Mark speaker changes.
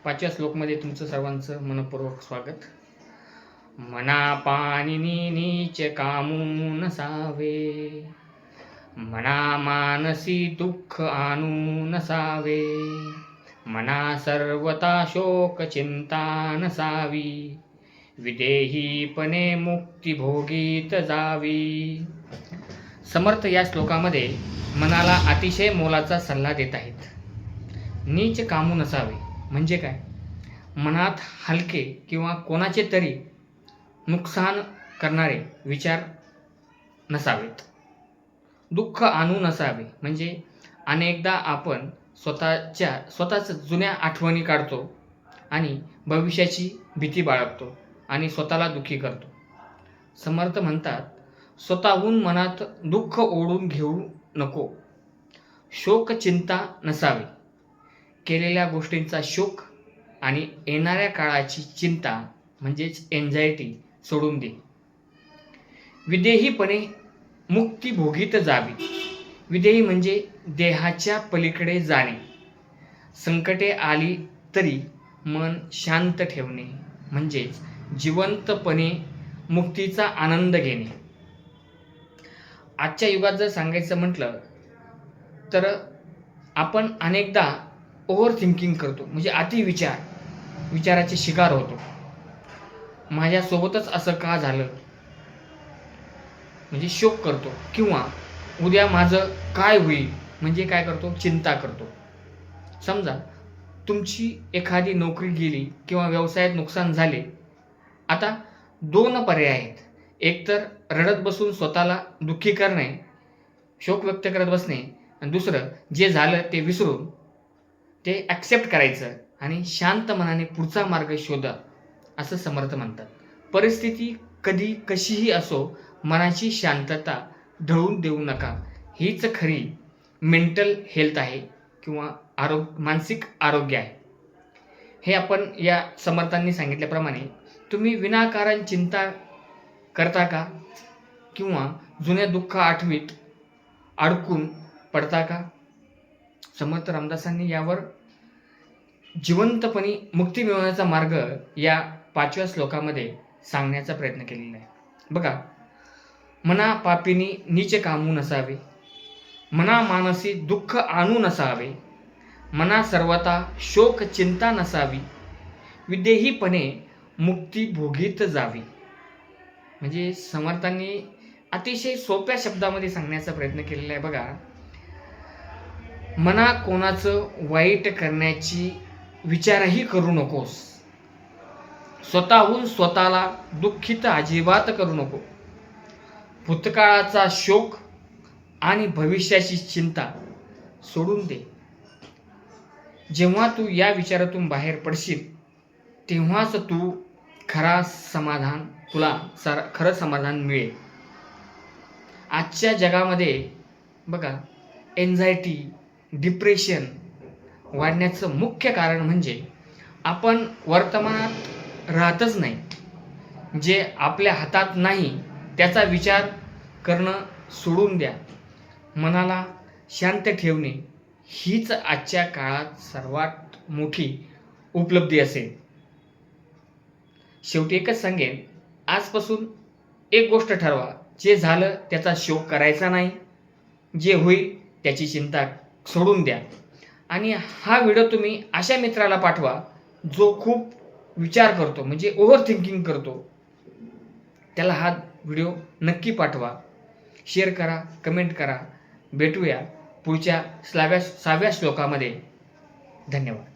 Speaker 1: 5व्या श्लोकमध्ये तुमचं सर्वांचं मनपूर्वक स्वागत. मना पाणिनी नीच कामू नसावे, मना मानसी दुःख आणू नसावे, मना सर्वता शोक चिंता नसावी, विदेहीपणे मुक्ती भोगीत जावी. समर्थ या श्लोकामध्ये मनाला अतिशय मोलाचा सल्ला देत आहेत. नीच कामू नसावे म्हणजे काय? मनात हलके किंवा कोणाचे तरी नुकसान करणारे विचार नसावेत. दुःख आणू नसावे म्हणजे अनेकदा आपण स्वतःच जुन्या आठवणी काढतो आणि भविष्याची भीती बाळगतो आणि स्वतःला दुःखी करतो. समर्थ म्हणतात, स्वतःहून मनात दुःख ओढून घेऊ नको. शोक चिंता नसावी, केलेल्या गोष्टींचा शोक आणि येणाऱ्या काळाची चिंता म्हणजेच एन्झायटी सोडून दे. विदेहीपणे मुक्ती भोगीत जावी. विदेही म्हणजे देहाच्या पलीकडे जाणे. संकटे आली तरी मन शांत ठेवणे म्हणजेच जिवंतपणे मुक्तीचा आनंद घेणे. आजच्या युगात जर सांगायचं म्हटलं तर आपण अनेकदा ओव्हर थिंकिंग करतो म्हणजे विचाराचे शिकार होतो. माझ्यासोबतच असं का झालं म्हणजे शोक करतो, किंवा उद्या माझं काय होईल म्हणजे काय करतो, चिंता करतो. समजा तुमची एखादी नोकरी गेली किंवा व्यवसायात नुकसान झाले. आता 2 पर्याय आहेत. एक तर रडत बसून स्वतःला दुःखी करणे, शोक व्यक्त करत बसणे, आणि दुसरं जे झालं ते विसरून ते ॲक्सेप्ट करायचं आणि शांत मनाने पुढचा मार्ग शोधा, असं समर्थ म्हणतात. परिस्थिती कधी कशीही असो, मनाची शांतता ढळून देऊ नका. हीच खरी मेंटल हेल्थ आहे किंवा मानसिक आरोग्य आहे. हे आपण या समर्थांनी सांगितल्याप्रमाणे तुम्ही विनाकारण चिंता करता का, किंवा जुन्या दुःख आठवीत अडकून पडता का? समर्थ रामदासांनी यावर जिवंतपणे मुक्ती मिळवण्याचा मार्ग या 5व्या श्लोकामध्ये सांगण्याचा प्रयत्न केलेला आहे. बघा, मना पापिनी नीच कामू नसावे, मना मानसी दुःख आणू नसावे, मना सर्वता शोक चिंता नसावी, विदेहीपणे मुक्ती भोगीत जावी. म्हणजे समर्थांनी अतिशय सोप्या शब्दामध्ये सांगण्याचा प्रयत्न केलेला आहे. बघा, मना कोणाचं वाईट करण्याची विचारही करू नकोस. स्वतःहून स्वतःला दुःखित अजिबात करू नको. भूतकाळाचा शोक आणि भविष्याची चिंता सोडून दे. जेव्हा तू या विचारातून बाहेर पडशील तेव्हाच तुला खरं समाधान मिळेल. आजच्या जगामध्ये बघा, एन्झायटी, डिप्रेशन वाढण्याचं मुख्य कारण म्हणजे आपण वर्तमानात राहतच नाही. जे आपल्या हातात नाही त्याचा विचार करणं सोडून द्या. मनाला शांत ठेवणे हीच आजच्या काळात सर्वात मोठी उपलब्धी असेल. शेवटी एकच सांगेन, आजपासून एक गोष्ट ठरवा, जे झालं त्याचा शोक करायचा नाही, जे होईल त्याची चिंता सोडून द्या. आणि हा व्हिडिओ तुम्ही अशा मित्राला पाठवा जो खूप विचार करतो म्हणजे ओव्हर थिंकिंग करतो. त्याला हा व्हिडिओ नक्की पाठवा, शेअर करा, कमेंट करा. भेटूया पुढच्या 6व्या श्लोकामध्ये. धन्यवाद.